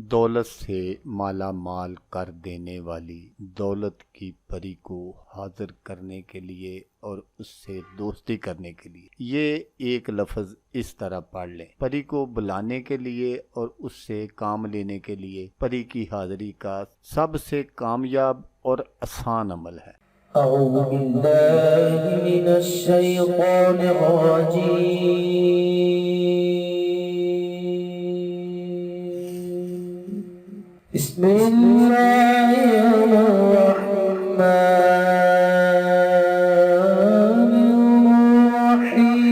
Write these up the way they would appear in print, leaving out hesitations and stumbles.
دولت سے مالا مال کر دینے والی دولت کی پری کو حاضر کرنے کے لیے اور اس سے دوستی کرنے کے لیے یہ ایک لفظ اس طرح پڑھ لیں۔ پری کو بلانے کے لیے اور اس سے کام لینے کے لیے پری کی حاضری کا سب سے کامیاب اور آسان عمل ہے۔ اعوذ باللہ من الشیطان الرجیم، بسم اللہ الرحمن الرحیم۔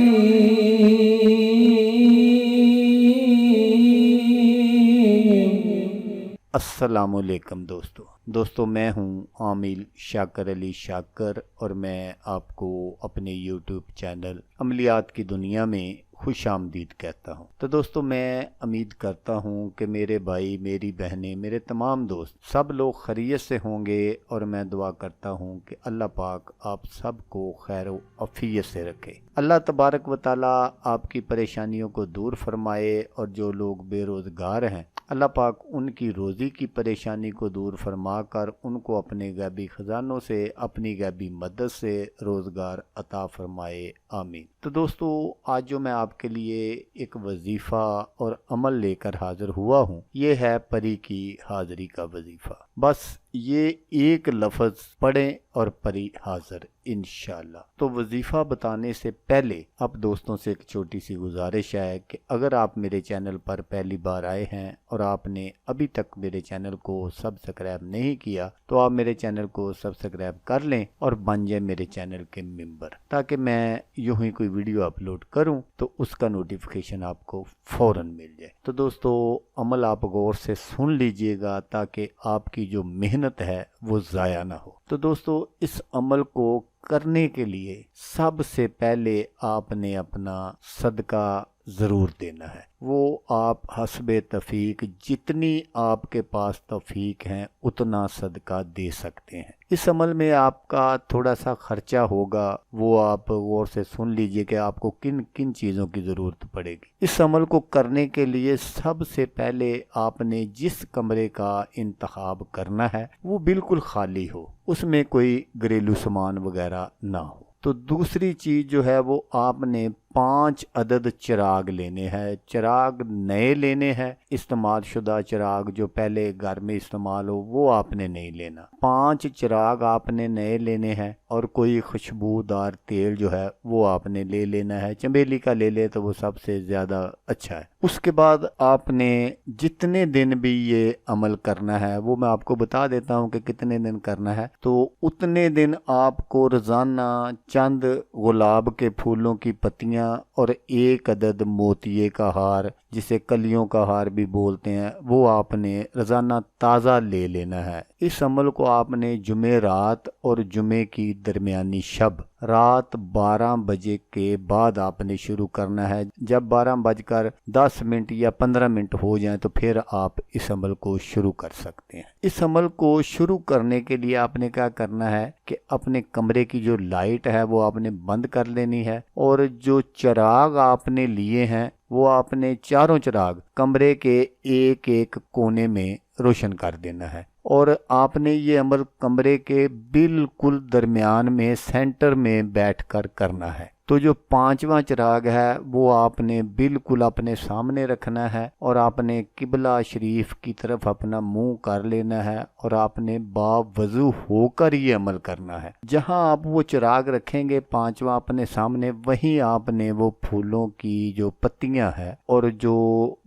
السلام علیکم دوستو میں ہوں عامل شاکر علی شاکر اور میں آپ کو اپنے یوٹیوب چینل عملیات کی دنیا میں خوش آمدید کہتا ہوں۔ تو دوستو میں امید کرتا ہوں کہ میرے بھائی، میری بہنیں، میرے تمام دوست سب لوگ خیریت سے ہوں گے، اور میں دعا کرتا ہوں کہ اللہ پاک آپ سب کو خیر و عافیت سے رکھے۔ اللہ تبارک و تعالیٰ آپ کی پریشانیوں کو دور فرمائے، اور جو لوگ بے روزگار ہیں اللہ پاک ان کی روزی کی پریشانی کو دور فرما کر ان کو اپنے غیبی خزانوں سے، اپنی غیبی مدد سے روزگار عطا فرمائے، آمین۔ تو دوستو آج جو میں آپ کے لیے ایک وظیفہ اور عمل لے کر حاضر ہوا ہوں، یہ ہے پری کی حاضری کا وظیفہ۔ بس یہ ایک لفظ پڑھیں اور پری حاضر انشاءاللہ۔ تو وظیفہ بتانے سے پہلے اب دوستوں سے ایک چھوٹی سی گزارش ہے کہ اگر آپ میرے چینل پر پہلی بار آئے ہیں اور آپ نے ابھی تک میرے چینل کو سبسکرائب نہیں کیا تو آپ میرے چینل کو سبسکرائب کر لیں اور بن جائیں میرے چینل کے ممبر، تاکہ میں یوں ہی کوئی ویڈیو اپلوڈ کروں تو اس کا نوٹیفیکیشن آپ کو فوراً مل جائے۔ تو دوستو عمل آپ غور سے سن لیجئے گا تاکہ آپ کی جو محنت ہے وہ ضائع نہ ہو۔ تو دوستو اس عمل کو کرنے کے لیے سب سے پہلے آپ نے اپنا صدقہ ضرور دینا ہے۔ وہ آپ حسب توفیق جتنی آپ کے پاس توفیق ہیں اتنا صدقہ دے سکتے ہیں۔ اس عمل میں آپ کا تھوڑا سا خرچہ ہوگا، وہ آپ غور سے سن لیجئے کہ آپ کو کن کن چیزوں کی ضرورت پڑے گی۔ اس عمل کو کرنے کے لیے سب سے پہلے آپ نے جس کمرے کا انتخاب کرنا ہے وہ بالکل خالی ہو، اس میں کوئی گھریلو سامان وغیرہ نہ ہو۔ تو دوسری چیز جو ہے وہ آپ نے 5 عدد چراغ لینے ہیں۔ چراغ نئے لینے ہیں، استعمال شدہ چراغ جو پہلے گھر میں استعمال ہو وہ آپ نے نہیں لینا۔ 5 چراغ آپ نے نئے لینے ہیں، اور کوئی خوشبودار تیل جو ہے وہ آپ نے لے لینا ہے۔ چمیلی کا لے لے تو وہ سب سے زیادہ اچھا ہے۔ اس کے بعد آپ نے جتنے دن بھی یہ عمل کرنا ہے وہ میں آپ کو بتا دیتا ہوں کہ کتنے دن کرنا ہے۔ تو اتنے دن آپ کو روزانہ چند گلاب کے پھولوں کی پتیاں اور 1 عدد موتیے کا ہار، جسے کلیوں کا ہار بھی بولتے ہیں، وہ آپ نے روزانہ تازہ لے لینا ہے۔ اس عمل کو آپ نے جمعہ رات اور جمعے کی درمیانی شب رات 12 بجے کے بعد آپ نے شروع کرنا ہے۔ جب 12:10 یا 15 ہو جائیں تو پھر آپ اس عمل کو شروع کر سکتے ہیں۔ اس عمل کو شروع کرنے کے لیے آپ نے کیا کرنا ہے کہ اپنے کمرے کی جو لائٹ ہے وہ آپ نے بند کر لینی ہے، اور جو چراغ آپ نے لیے ہیں وہ آپ نے چاروں چراغ کمرے کے ایک ایک کونے میں روشن کر دینا ہے، اور آپ نے یہ عمل کمرے کے بالکل درمیان میں سینٹر میں بیٹھ کر کرنا ہے۔ تو جو 5واں چراغ ہے وہ آپ نے بالکل اپنے سامنے رکھنا ہے، اور آپ نے قبلہ شریف کی طرف اپنا منہ کر لینا ہے، اور آپ نے باوضو ہو کر یہ عمل کرنا ہے۔ جہاں آپ وہ چراغ رکھیں گے 5واں اپنے سامنے، وہیں آپ نے وہ پھولوں کی جو پتیاں ہیں اور جو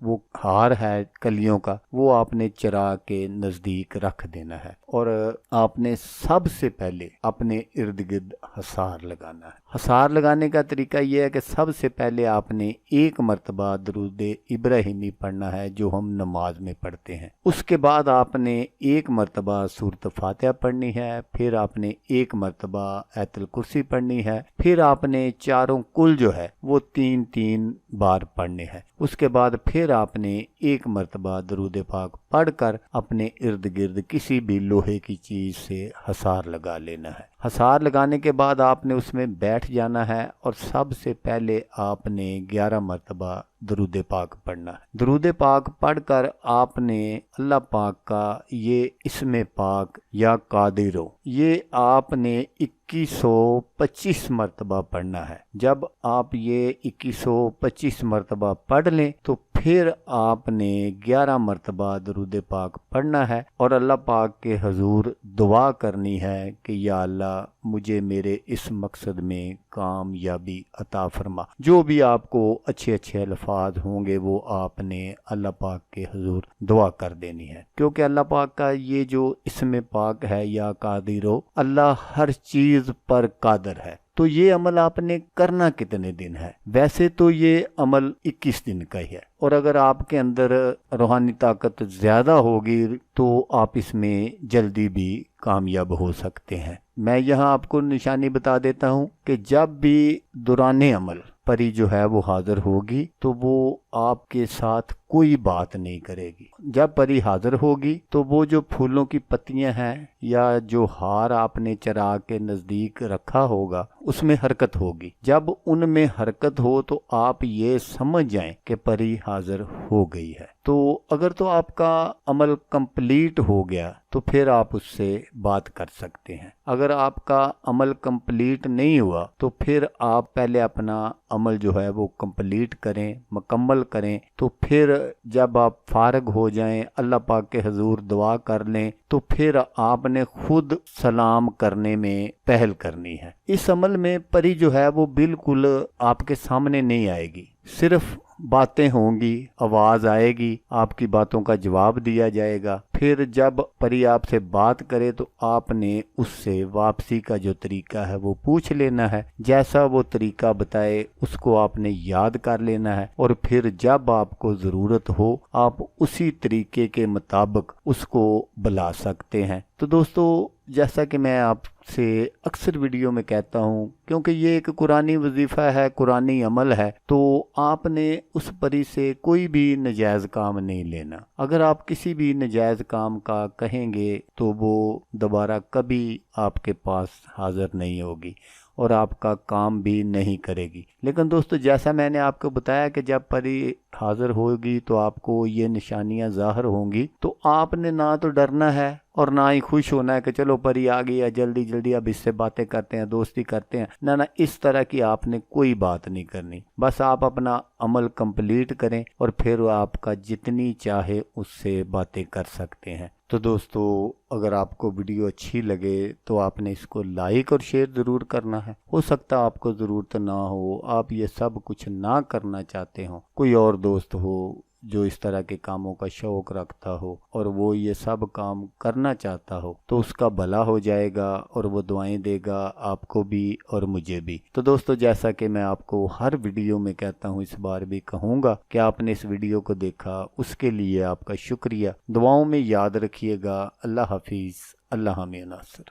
وہ ہار ہے کلیوں کا وہ آپ نے چراغ کے نزدیک رکھ دینا ہے، اور آپ نے سب سے پہلے اپنے ارد گرد حصار لگانا ہے۔ حصار لگانے کا طریقہ یہ ہے کہ سب سے پہلے آپ نے 1 مرتبہ درود ابراہیمی پڑھنا ہے جو ہم نماز میں پڑھتے ہیں۔ اس کے بعد آپ نے 1 مرتبہ سورۃ فاتحہ پڑھنی ہے، پھر آپ نے 1 مرتبہ آیت الکرسی پڑھنی ہے، پھر آپ نے چاروں کل جو ہے وہ 3 بار پڑھنے ہیں۔ اس کے بعد پھر آپ نے 1 مرتبہ درود پاک پڑھ کر اپنے ارد گرد کسی بھی لوہے لوہے کی چیز سے حصار لگا لینا ہے۔ حصار لگانے کے بعد آپ نے اس میں بیٹھ جانا ہے اور سب سے پہلے آپ نے 11 مرتبہ درود پاک پڑھنا ہے۔ درود پاک پڑھ کر آپ نے اللہ پاک کا یہ اسم پاک یا قادرو یہ آپ نے 2125 مرتبہ پڑھنا ہے۔ جب آپ یہ 2125 مرتبہ پڑھ لیں تو پھر آپ نے 11 مرتبہ درود پاک پڑھنا ہے اور اللہ پاک کے حضور دعا کرنی ہے کہ یا اللہ مجھے میرے اس مقصد میں کامیابی عطا فرما۔ جو بھی آپ کو اچھے اچھے الفاظ ہوں گے وہ آپ نے اللہ پاک کے حضور دعا کر دینی ہے، کیونکہ اللہ پاک کا یہ جو اسم پاک ہے یا قادرو، اللہ ہر چیز پر قادر ہے۔ تو یہ عمل آپ نے کرنا کتنے دن ہے؟ ویسے تو یہ عمل 21 دن کا ہی ہے، اور اگر آپ کے اندر روحانی طاقت زیادہ ہوگی تو آپ اس میں جلدی بھی کامیاب ہو سکتے ہیں۔ میں یہاں آپ کو نشانی بتا دیتا ہوں کہ جب بھی دوران عمل پری جو ہے وہ حاضر ہوگی تو وہ آپ کے ساتھ کوئی بات نہیں کرے گی۔ جب پری حاضر ہوگی تو وہ جو پھولوں کی پتیاں ہیں یا جو ہار آپ نے چراغ کے نزدیک رکھا ہوگا اس میں حرکت ہوگی۔ جب ان میں حرکت ہو تو آپ یہ سمجھ جائیں کہ پری حاضر ہو گئی ہے۔ تو اگر تو آپ کا عمل کمپلیٹ ہو گیا تو پھر آپ اس سے بات کر سکتے ہیں۔ اگر آپ کا عمل کمپلیٹ نہیں ہوا تو پھر آپ پہلے اپنا عمل جو ہے وہ کمپلیٹ کریں، مکمل کریں، تو پھر جب آپ فارغ ہو جائیں اللہ پاک کے حضور دعا کر لیں تو پھر آپ نے خود سلام کرنے میں پہل کرنی ہے۔ اس عمل میں پری جو ہے وہ بالکل آپ کے سامنے نہیں آئے گی، صرف باتیں ہوں گی، آواز آئے گی، آپ کی باتوں کا جواب دیا جائے گا۔ پھر جب پری آپ سے بات کرے تو آپ نے اس سے واپسی کا جو طریقہ ہے وہ پوچھ لینا ہے، جیسا وہ طریقہ بتائے اس کو آپ نے یاد کر لینا ہے، اور پھر جب آپ کو ضرورت ہو آپ اسی طریقے کے مطابق اس کو بلا سکتے ہیں۔ تو دوستو، جیسا کہ میں آپ سے اکثر ویڈیو میں کہتا ہوں، کیونکہ یہ ایک قرآنی وظیفہ ہے، قرآنی عمل ہے، تو آپ نے اس پری سے کوئی بھی ناجائز کام نہیں لینا۔ اگر آپ کسی بھی ناجائز کام کا کہیں گے تو وہ دوبارہ کبھی آپ کے پاس حاضر نہیں ہوگی اور آپ کا کام بھی نہیں کرے گی۔ لیکن دوستو، جیسا میں نے آپ کو بتایا کہ جب پری حاضر ہوگی تو آپ کو یہ نشانیاں ظاہر ہوں گی، تو آپ نے نہ تو ڈرنا ہے اور نہ ہی خوش ہونا ہے کہ چلو پری آ گئی ہے، جلدی جلدی اب اس سے باتیں کرتے ہیں، دوستی کرتے ہیں۔ نہ اس طرح کی آپ نے کوئی بات نہیں کرنی، بس آپ اپنا عمل کمپلیٹ کریں اور پھر آپ کا جتنی چاہے اس سے باتیں کر سکتے ہیں۔ تو دوستو، اگر آپ کو ویڈیو اچھی لگے تو آپ نے اس کو لائک اور شیئر ضرور کرنا ہے۔ ہو سکتا ہے آپ کو ضرورت نہ ہو، آپ یہ سب کچھ نہ کرنا چاہتے ہوں، کوئی اور دوست ہو جو اس طرح کے کاموں کا شوق رکھتا ہو اور وہ یہ سب کام کرنا چاہتا ہو تو اس کا بھلا ہو جائے گا اور وہ دعائیں دے گا آپ کو بھی اور مجھے بھی۔ تو دوستو، جیسا کہ میں آپ کو ہر ویڈیو میں کہتا ہوں، اس بار بھی کہوں گا کہ آپ نے اس ویڈیو کو دیکھا، اس کے لیے آپ کا شکریہ۔ دعاؤں میں یاد رکھیے گا۔ اللہ حافظ، اللہ حامی ناصر۔